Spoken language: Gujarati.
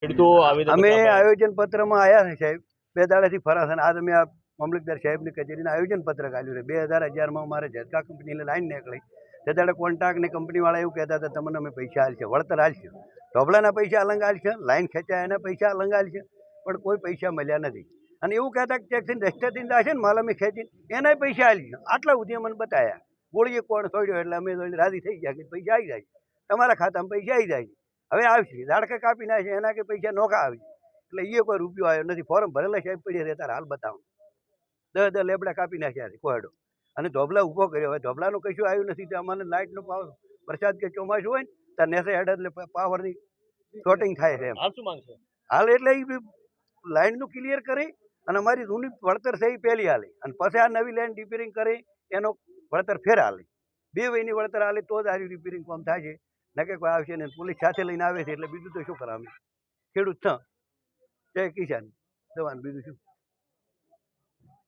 અમે આયોજન પત્રમાં આવ્યા છે સાહેબ, 2 દાડાથી ફરાશે. આજ અમે આ મામલતદાર સાહેબની કચેરીને આયોજન પત્ર કાઢ્યું છે. 2011માં મારે ઝટકા કંપનીને લાઈન નીકળી તે દાડે કોન્ટ્રાક્ટની કંપનીવાળા એવું કહેતા હતા તમને અમે પૈસા આલશે, વળતર આલશે, ઢોબલાના પૈસા અલંગ આલશે, લાઈન ખેંચાય એના પૈસા અલંગ આલશે, પણ કોઈ પૈસા મળ્યા નથી. અને એવું કહેતા કે ટેક્સી રસ્તેથી જશે ને માલ અમે ખેંચીને એનાય પૈસા આલશે. આટલા સુધી અમને બતાવ્યા. ગોળીએ કોણ છોડ્યો એટલે અમે રાજી થઈ ગયા કે પૈસા આવી જાય, તમારા ખાતામાં પૈસા આવી જાય. હવે આવશે ઝાડકા કાપી નાખે એના કે પૈસા નોખા આવી, એટલે એ કોઈ રૂપિયો આવ્યો નથી. ફોર્મ ભરેલા સાહેબ પડી છે તારે હાલ બતાવો. 10 લેબડા કાપી નાખ્યા છે કોયડો, અને ધોબલા ઊભો કર્યો. હવે ધોબલાનું કશું આવ્યું નથી. તો અમારે લાઇટનો પાવર વરસાદ કે ચોમાસું હોય ને ત્યાં નેસે હેડ એટલે પાવરની શોર્ટિંગ થાય છે એમ. હાલ એટલે એ લાઇનનું ક્લિયર કરી અને અમારી જૂની વળતર છે એ પહેલી હાલે, અને પછી આ નવી લાઇન રિપેરિંગ કરી એનો વળતર ફેર હાલે. 2 વયની વળતર હાલે તો જ આ રિપેરિંગ કામ થાય છે. નકે કોઈ આવશે ને પોલીસ સાથે લઈને આવે છે એટલે બીજું તો શું કરાવે. ખેડૂત છ જય કિસાન જવાન, બીજું શું.